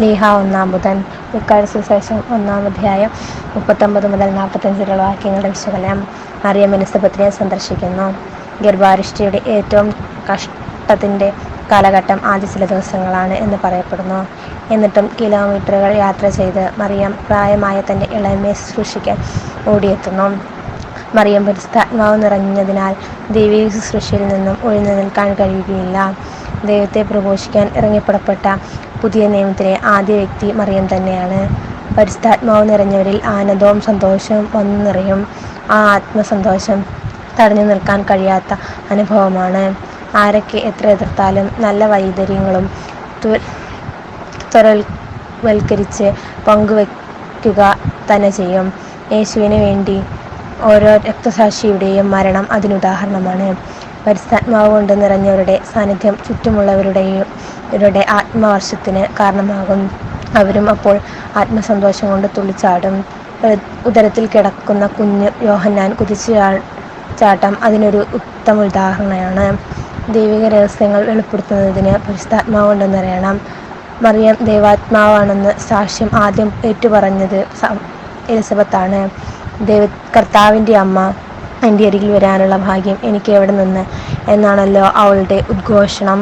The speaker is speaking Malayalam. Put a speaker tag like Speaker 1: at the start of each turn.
Speaker 1: ശ്ലീഹ ഒന്നാമ്പുതൻ. ലൂക്കായുടെ സുവിശേഷം 1-ാം അധ്യായം 39 മുതൽ 45 വാക്യങ്ങളുടെ വിശകലനം. മറിയം എലിസബത്തിനെ സന്ദർശിക്കുന്നു. ഗർഭാരിഷ്ഠയുടെ ഏറ്റവും കഷ്ടത്തിന്റെ കാലഘട്ടം ആദ്യ ചില ദിവസങ്ങളാണ് എന്ന് പറയപ്പെടുന്നു. എന്നിട്ടും കിലോമീറ്ററുകൾ യാത്ര ചെയ്ത് മറിയം പ്രായമായ തന്റെ ഇളയമയെ ശുശ്രൂഷിക്കാൻ ഓടിയെത്തുന്നു. മറിയം പരിശുദ്ധാത്മാവ് നിറഞ്ഞതിനാൽ ദൈവിക ശുശ്രൂഷയിൽ നിന്നും ഒഴിഞ്ഞു നിൽക്കാൻ കഴിയുകയില്ല. ദൈവത്തെ പ്രഘോഷിക്കാൻ ഇറങ്ങിപ്പുറപ്പെട്ട പുതിയ നിയമത്തിലെ ആദ്യ വ്യക്തി മറിയം തന്നെയാണ്. പരിശുദ്ധാത്മാവ് നിറഞ്ഞവരിൽ ആനന്ദവും സന്തോഷവും വന്നു നിറയും. ആ ആത്മസന്തോഷം തടഞ്ഞു നിൽക്കാൻ കഴിയാത്ത അനുഭവമാണ്. ആരൊക്കെ എത്ര എതിർത്താലും നല്ല വൈതര്യങ്ങളും ത്വരവൽക്കരിച്ച് പങ്കുവയ്ക്കുക തന്നെ ചെയ്യും. യേശുവിന് വേണ്ടി ഓരോ രക്തസാക്ഷിയുടെയും മരണം അതിനുദാഹരണമാണ്. പരിശുദ്ധാത്മാവ് കൊണ്ട് നിറഞ്ഞവരുടെ സാന്നിധ്യം ചുറ്റുമുള്ളവരുടെ ആത്മവർഷത്തിന് കാരണമാകും. അവരും അപ്പോൾ ആത്മസന്തോഷം കൊണ്ട് തുള്ളിച്ചാടും. ഉദരത്തിൽ കിടക്കുന്ന കുഞ്ഞ് യോഹന്നാൻ കുതിച്ചു ചാട്ടം അതിനൊരു ഉത്തമ ഉദാഹരണമാണ്. ദൈവിക രഹസ്യങ്ങൾ വെളിപ്പെടുത്തുന്നതിന് പരിശുദ്ധാത്മാവ് കൊണ്ട് നിറയണം. മറിയം ദൈവാത്മാവാണെന്ന് സാക്ഷ്യം ആദ്യം ഏറ്റുപറഞ്ഞത് എലിസബത്താണ്. കർത്താവിൻ്റെ അമ്മ, എൻ്റെ അരികിൽ വരാനുള്ള ഭാഗ്യം എനിക്ക് എവിടെ നിന്ന് എന്നാണല്ലോ അവളുടെ ഉദ്ഘോഷണം.